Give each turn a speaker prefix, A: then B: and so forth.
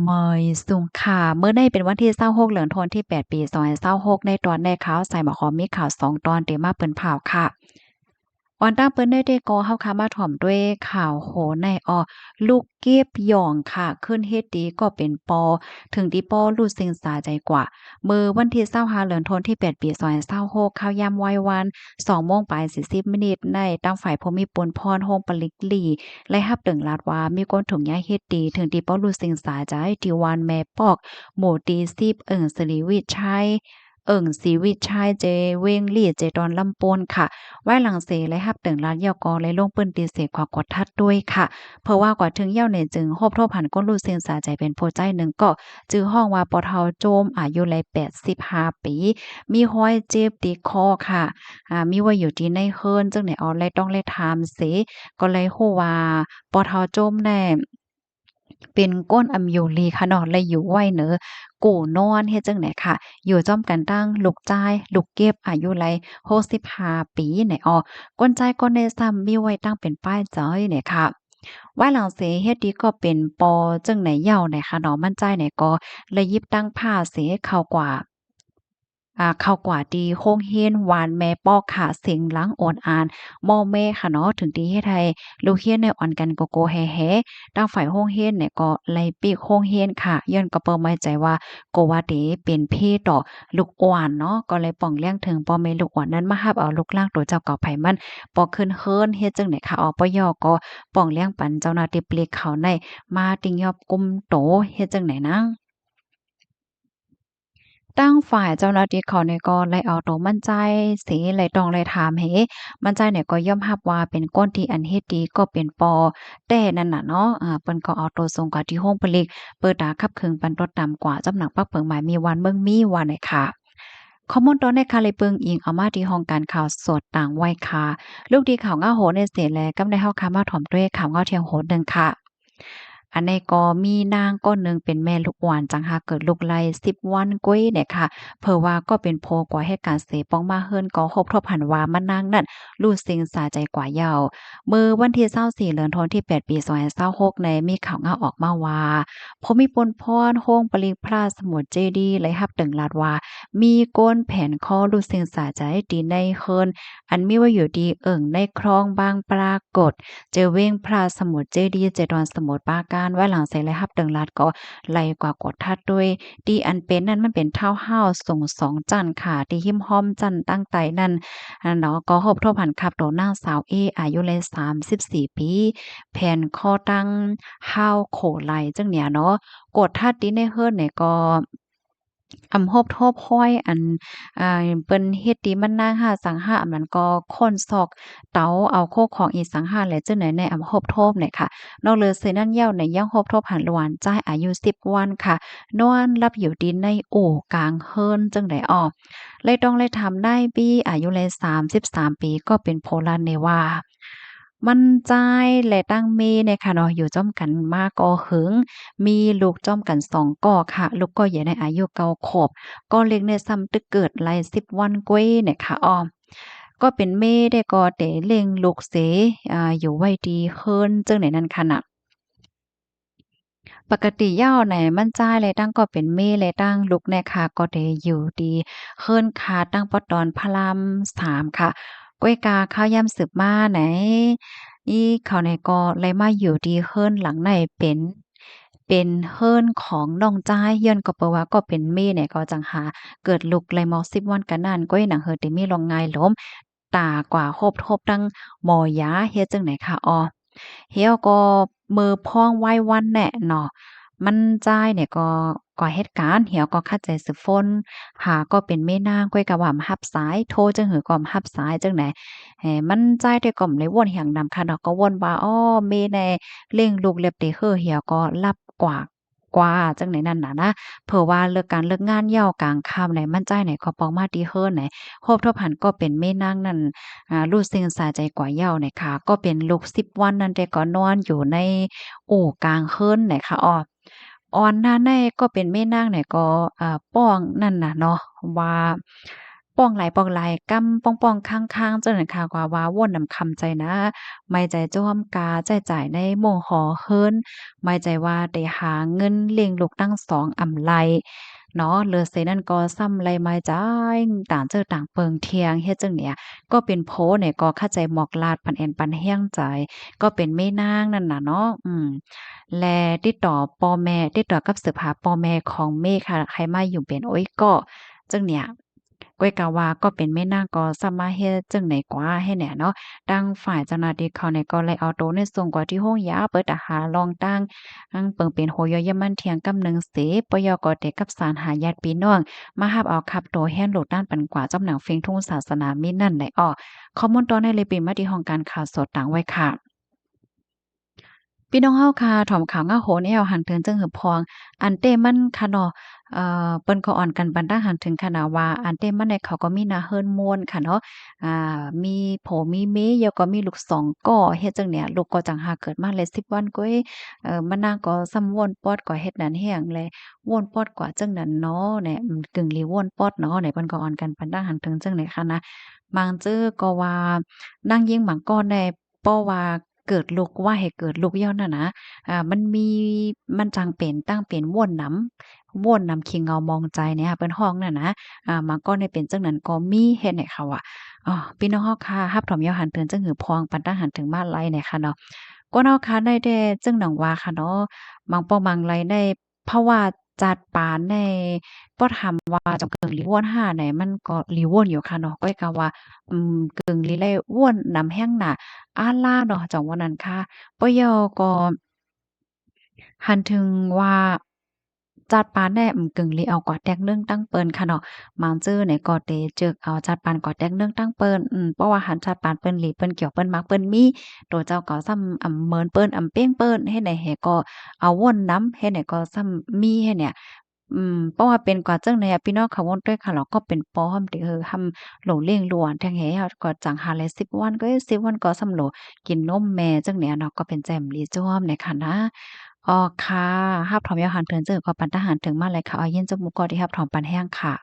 A: เมยสุงค่ะเมื่อในเป็นวันที่26เหลือนธันวาที่8ปี2026ในตอนได้ข่าวใส่หมอหอมมีข่าว2ตอนเตมาเปิ้นผ่าวค่ะออนตั้งเปิ้นได้ก็เฮาค่ะมาถ่อมด้วยข่าวโหในลูกเก็บหย่องค่ะขึ้นเฮ็ดดีก็เป็นปอถึงที่ปอรู้สึงสาใจกว่ามื้อวันที่25เหลือนธันวาที่8ปี2026ข่าวยามวัยวัน2โมงปลาย40มินิตในตั้งฝ่ายภูมิพลพรโฮมปลิกลีและรับถึงลาดว่ามีคนถูกย้ายเฮ็ดดีถึงที่ปอรู้สึงสาใจที่วันแม่ปอกหมู่ที่10สิริวิชัยศรีวิชัยเจเวงลี่เจดอนลำปนค่ะ ไว้หลังเสและรับตึงร้านยอกอและลงปืนตีเสกขวากดทัดด้วยค่ะเพราะว่ากว่าถึงเย้าเนี่ยจึงโฮบโทผ่านก้นรูเสียงสาใจเป็นโพใจหนึ่งก็จื้อห้องว่าปอเทาโจมอายุเลย85ปีมีห้อยเจ็บตีคอค่ะมีไว้อยู่ที่ในเฮิรนจึงไหนออเลยต้องเลยถามเสก็เลยฮู้ว่าปอเทาโจมแน่เป็นก้นอำยูลีค่ะเนาะและอยู่ไว้เหนอกู่นอนเฮ็ดจั่งใดค่ะอยู่จ้อมกันตั้งลูกจ้ายลูกเก็บอายุไล65ปีเนี่ยก้นใจายก้นได้ซ้ำมีไว้ตั้งเป็นป้ายจ้อยเนี่ยค่ะว่าหลังเสเฮ็ดดีก็เป็นปอจึงไหนเหย้าเนี่ยค่ะเนาะมั่นใจเนี่ยก็เลยยิบตั้งผ้าเสเข้ากว่า เข้ากว่าดีโรงเรียนวานแม่ปอกค่ะเสียงหลังโอดอาม่อแม่ค่ะเนาะถึงที่เฮ็ดให้ลูกเรียนเนี่ยอ่อนกันโกโกแฮๆทางฝ่ายโรงเรียนเนี่ยก็ไล่ปิกโรงเรียนค่ะย้อนก็เปิ้นไว้ใจว่าก็ว่าเดเป็นเพศต่อลูกอ่อนเนาะก็เลยป้องเลี้ยงถึงพ่อแม่ลูกอ่อนนั้นมารับเอาลูกหลานตัวเจ้าเก่าไผมันบ่ขึ้นเฮิรนเฮ็ดจังได๋ค่ะปยก็ป้องเลี้ยงปันเจ้าหน้าที่ปลีกเขาในมาติงยอบกุมโตเฮ็ดจังได๋นัง ตั้งฝ่ายเจ้าหน้าที่เขาเนี่ยก็ไล่เอาตัวมั่นใจสิไล่ต้องไล่ถามเฮมั่นใจเนี่ยก็ยอมรับว่าเป็นคนที่อันเฮ็ดดีก็เป็นปอแต่นั่นน่ะเนาะเปิ้นก็เอาตัวส่งกว่าที่ห้องผลิตเปิดตาคับเคิงปันรถต่ำกว่าจำหนักปักเปิงหมายมีวันเบิ่งมีวันน่ะค่ะข้อมูลตอนในค่ะเลยเปิงอิงเอามาที่ห้องการข่าวสดต่างวัยค่ะลูกดีข่าวง้าโหนในเสแลกำได้เฮาค่ะมาถ่อมด้วยข่าวง้าเที่ยงโหนหนึ่งค่ะ อันนี้ก็มีนางก้อนหนึ่งเป็นแม่ลูกอ่อนจังหาเกิดลูกไล่10วันกุ้ยเนี่ยค่ะเพราะว่าก็เป็นโพกว่าเหตุการณ์เสปองมาเฮิรนก็ครบทบหันว่ามันนางนั่นรู้สิ่งสาใจกว่าเยามื้อวันที่24เดือนธันวาคมที่8ปี2026ในมีข่าวงาออกมาว่าพมิพลพรโฮงปริพระสมุทรเจดีย์เลยรับตึงลาดว่ามีก้นแผนข้อรู้สิ่งสาใจดีในเฮิรนอันมีไว้อยู่ดีในคลองบางปรากฏ เจอเว้งพระสมุทรเจดีย์เจดอนสมุทรปราการไว้หลังเสร็จแล้วรับดังลัดก็ไล่กว่ากดทัดด้วยดีอันเป็นนั่นมันเป็นทาวน์เฮาส์สูง2จันทน์ค่ะที่หิ้มห้อมจันทน์ตั้งไตนั่นเนาะก็พบทบหันขับโดนนางสาวเออายุเลย34ปีแผ่นคอตั้งห้าวโขไหลจังเนี่ยเนาะกดทัดดีในเฮิรนเนี่ยก็โฮบทบห้อยอันเปิ้นเฮ็ดดีมันนางหาสังหาอันนั้นก็ค้นซอกเตาเอาโคกของอีสังหาและจังไหนในโฮบทบเนี่ยค่ะนอกเลยเซนั่นเย้าในยังโฮบทบหันหวานจ่ายอายุ10วันค่ะนอนรับอยู่ดินในอู่กลางเฮิรนจังได๋อ้อเลยต้องเลยทำได้ปีอายุเลย33ปีก็เป็นโพลันเนวา มั่นใจและตั้งเมเนี่ยค่ะเนาะอยู่จ้อมกันมาก่อหึงมีลูกจ้อมกัน2ก่อค่ะลูกก็ใหญ่ในอายุ9ขวบก็เล็กเนี่ยซ้ำตึกเกิดไล่10วันกวยเนี่ยค่ะอ้อก็เป็นเมได้ก็เตเล็งลูกเสอยู่ไว้ดีเฮิรนจังไหนนั่นค่ะน่ะ ปกติเหย้าไหนมั่นจ้ายเลยตั้งก็เป็นเม่เลยตั้งลุกเนี่ยค่ะก็ได้อยู่ดีเฮิรนคาตั้งปอตอนพระราม3ค่ะก้วยกาข้าวยำสืบมาไหนอีเขาเนี่ยก็เลยมาอยู่ดีเฮิรนหลังในเป็นเฮิรนของน้องจ้ายย้อนก็เปนว่าก็เป็นเม่เนี่ยก็จังหาเกิดลุกเลยมอ10วันกันนั่นก้วยหนังเฮิรนติมีลองงายล้มตากว่าโฮบทบตั้งหมอยาเฮ็ดจังไหนคะอ้อ เฮียก็มือพ้องไหว้วันแหนะเนาะมันจ่ายเนี่ยก็เหตุการณ์เหี่ยวก็คัดใจสืบฝนหาก็เป็นแม่นางก้อยกะว่ามารับสายโทรจังหือก็มารับสายจังไหนมันจ่ายแต่ก็บ่ได้วนเหียงนำค่ะเนาะก็วนว่าอ้อแม่แน่เร่งลูกเล็บเตเฮอเหี่ยวก็รับกว่าจังไหนนั่นน่ะนะเผื่อว่าเลิกการเลิกงานยาวกลางค่ำไหนมันจ่ายไหนก็ปองมาดีเฮิรไหนโฮบทบหันก็เป็นแม่นางนั่น รู้สึกสาใจกว่าเหย้าน่ะค่ะก็เป็นลูก10วันนั่นแต่ก็นอนอยู่ในอู่กลางคืนน่ะค่ะอ้ออ่อนหน้าในก็เป็นแม่นางเนี่ยก็ป้องนั่นน่ะเนาะว่า ป้องหลายกำป้องๆข้างๆเจ้านั่นค่ะกว่าว่าว่นนำคำใจนะไม่ใจจ้อมกาใจจ่ายในโมงหอเฮิรนไม่ใจว่าได้หาเงินเลี้ยงลูกตั้ง2อำไลเนาะเหลือเสนั่นก็ซ้ำไรไม้จ่ายต่างเจอต่างเปิงเที่ยงเฮ็ดจังเนี่ยก็เป็นโพเนี่ยก็เข้าใจหมอกลาดปันแอนปันแห้งใจก็เป็นแม่นางนั่นน่ะเนาะและติดต่อพ่อแม่ติดต่อกับสืบหาพ่อแม่ของเมฆค่ะใครมาอยู่เป็นโอ๊ยก็จังเนี่ยก้อยกะว่าก็เป็นแม่นางก็สามารถเฮ็ดจังไหนกว่าให้แหน่เนาะดังฝ่ายเจ้าหน้าที่เขาเนี่ยก็เลยเอาตัวเนี่ยส่งกว่าที่ห้องยาเปิดอาหารลองตั้งเปิงเป็นโหยอยมันเทียงกำนึงเสปยก็เด็กกับสารหาญาติพี่น้องมารับเอาขับตัวแฮนโหลดด้านปันกว่าจำหนังเฟงทุ่งศาสนามีนั่นไหลอ้อข้อมูลตอนในเลยเป็นมาที่ห้องการข่าวสดต่างไว้ค่ะ พี่น้องเฮาค่ะถ่อมข่าวง้าโหนแอวหันถึงจึงหึบพองอันเต้มันค่ะเนาะเปิ้นก็อ่อนกันบันดาหันถึงขนาดว่าอันเต้มันเนี่ยเขาก็มีนาเฮิรนม่วนค่ะเนาะมีผัวมีเมียแล้วก็มีลูกสองก่อเฮ็ดจังเนี่ยลูกก็จังหาเกิดมาเลย10วันก้อยมะนางก็ซ้ำว่นปอดก็เฮ็ดนั้นแฮงเลยว่นปอดกว่าจังนั้นเนาะเนี่ยกึ่งลีว่นปอดเนาะเนี่ยเปิ้นก็อ่อนกันบันดาหันถึงจังไหนค่ะนะบางจื้อก็ว่านางยิงบางก้อนได้ป้อว่าเกิดลูกว่าให้เกิดลูกย้อนน่ะนะ มันจังเป็นตั้งเป็นม่วนนำคิงเงามองใจเนี่ยค่ะเปิ้นฮ้องน่ะนะมันก็ได้เป็นจังนั้นก็มีเฮ็ดให้เขาอะพี่น้องเฮาค่ะรับถอมยอหันเตือนจังหือพองปันตาหันถึงมาไลเนี่ยค่ะเนาะกวนเฮาค่ะได้แต่จึงหนังว่าค่ะเนาะบางป้อมังไลได้เพราะว่าจัดปานในบ่ทำว่าจำเกิงหลีว่วนห้าเนี่ยมันก็หลีว่วนอยู่ค่ะเนาะก้อยก็ว่ากึ่งหลีไลว่วนนำแห้งน่ะอาลาเนาะจังว่านั้นค่ะ ปยก็หันถึงว่าจัดปานแน่กึ่งลีเอากว่าแตกนึ่งตั้งเปิ้นค่ะเนาะหมางจื้อเนี่ยก็เตจึกเอาจัดปานกว่าแตกนึ่งตั้งเปิ้นเพราะว่าหันจัดปานเปิ้นหลีเปิ้นเกี่ยวเปิ้นมักเปิ้นมีตัวเจ้าก็ซ้ำเหมินเปิ้นเป้งเปิ้นเฮ็ดให้แฮก็เอาวนนำเฮ็ดให้ก็ซ้ำมีให้เนี่ยเพราะว่าเป็นกว่าจังใดอะพี่น้องเขาวนด้วยค่ะแล้วก็เป็นป้อมที่ทำโหลเลี้ยงหลวนแทงแฮเฮาก็จังหาเลย10วันก็เอ๊ะ10วันก็ซ้ำโหลกินนมแม่จังเนี่ยเนาะก็เป็นแจ่มลีจ้อมเนี่ยค่ะนะ อ๋อค่ะรับถอมยาหารเทินเจอก็ปันทหารถึงมาเลยค่ะเอาเย็นจมูกก็ที่รับถอมปันแห้งค่ะ